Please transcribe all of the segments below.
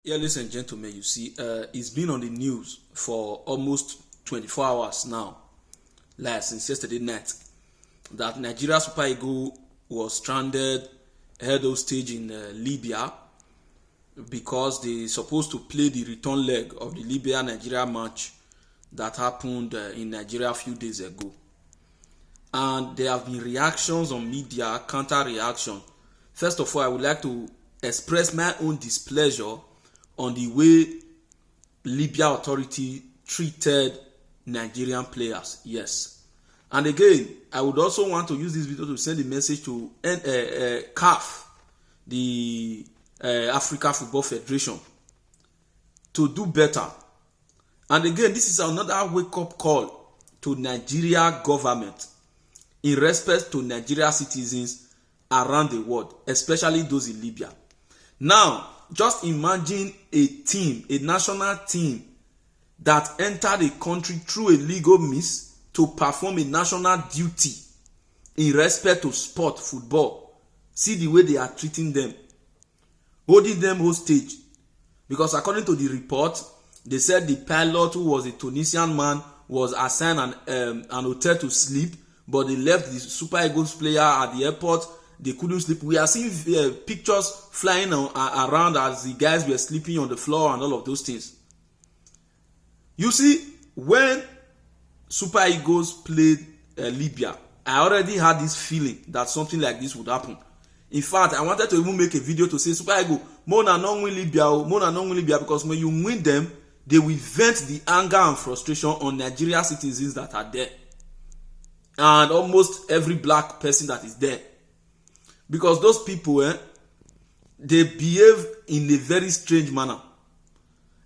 Yeah, ladies and gentlemen, you see, it's been on the news for almost 24 hours now, like since yesterday night, that Nigeria Super Eagles was stranded, held hostage in Libya because they supposed to play the return leg of the Libya-Nigeria match that happened in Nigeria a few days ago. And there have been reactions on media, counter-reaction. First of all, I would like to express my own displeasure on the way Libya authority treated Nigerian players. Yes. And again, I would also want to use this video to send a message to CAF, the Africa Football Federation, to do better. And again, this is another wake-up call to Nigeria government in respect to Nigeria citizens around the world, especially those in Libya. Now, just imagine a team, a national team that entered a country through a legal means to perform a national duty in respect to sport, football. See the way they are treating them, holding them hostage. Because according to the report, they said the pilot, who was a Tunisian man, was assigned an hotel to sleep, but they left the Super Eagles player at the airport. They couldn't sleep. We are seeing pictures flying around as the guys were sleeping on the floor and all of those things. You see, when Super Eagles played Libya, I already had this feeling that something like this would happen. In fact, I wanted to even make a video to say, Super Eagles, Mona not win Libya, Mona not win Libya, because when you win them, they will vent the anger and frustration on Nigerian citizens that are there. And almost every black person that is there. Because those people, they behave in a very strange manner.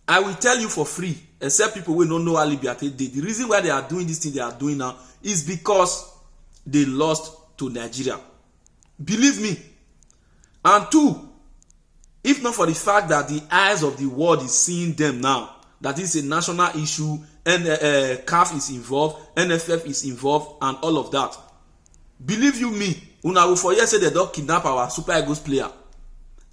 I will tell you for free, except people will not know how Libya did. The reason why they are doing this thing they are doing now is because they lost to Nigeria. Believe me. And two, if not for the fact that the eyes of the world is seeing them now, that is a national issue, and CAF is involved, NFF is involved, and all of that. Believe you me, una will for years say they don't kidnap our Super Eagles player.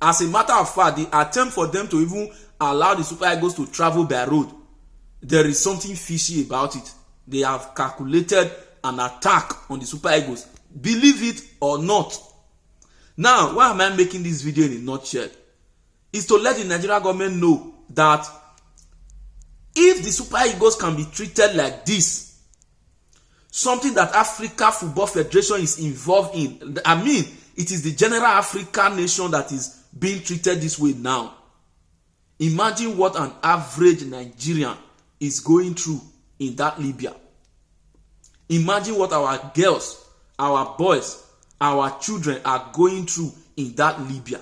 As a matter of fact, the attempt for them to even allow the Super Eagles to travel by road, there is something fishy about it. They have calculated an attack on the Super Eagles. Believe it or not. Now, why am I making this video in a nutshell? Is to let the Nigerian government know that if the Super Eagles can be treated like this, something that Africa Football Federation is involved in. I mean, it is the general African nation that is being treated this way now. Imagine what an average Nigerian is going through in that Libya. Imagine what our girls, our boys, our children are going through in that Libya.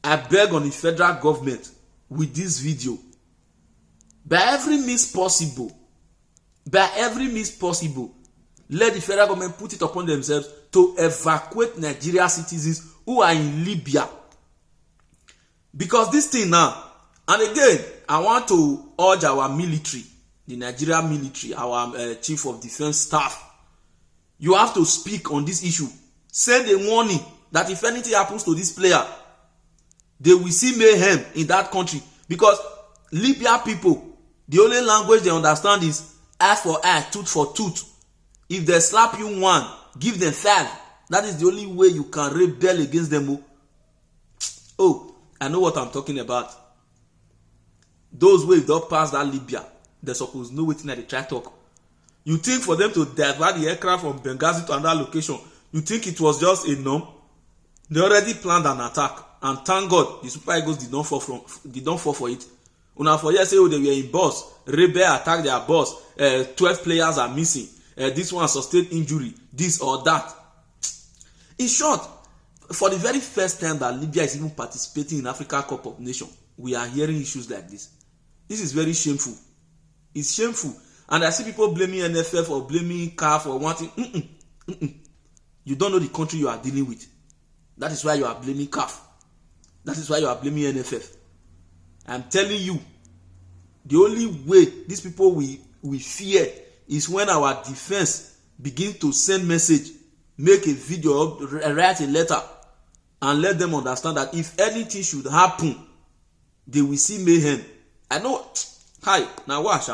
I beg on the federal government with this video, by every means possible, let the federal government put it upon themselves to evacuate Nigeria citizens who are in Libya. Because this thing now, and again, I want to urge our military, the Nigerian military, our chief of defense staff, you have to speak on this issue. Send a warning that if anything happens to this player, they will see mayhem in that country. Because Libya people, the only language they understand is eye for eye, tooth for tooth. If they slap you one, give them 5. That is the only way you can rebel against them. Oh, I know what I'm talking about. Those ways don't pass that Libya, they're supposed to know what they try to talk. You think for them to divert the aircraft from Benghazi to another location, you think it was just a norm? They already planned an attack, and thank God the Super Eagles did not fall for it. Una for years say, oh, they were in bus, rebel attacked their bus, 12 players are missing, this one sustained injury, this or that. In short, for the very first time that Libya is even participating in Africa Cup of Nations, we are hearing issues like this. This is very shameful. It's shameful. And I see people blaming NFF or blaming CAF or wanting. You don't know the country you are dealing with. That is why you are blaming CAF. That is why you are blaming NFF. I'm telling you, the only way these people we fear is when our defense begin to send message, make a video, write a letter and let them understand that if anything should happen, they will see mayhem. I know, hi, now what,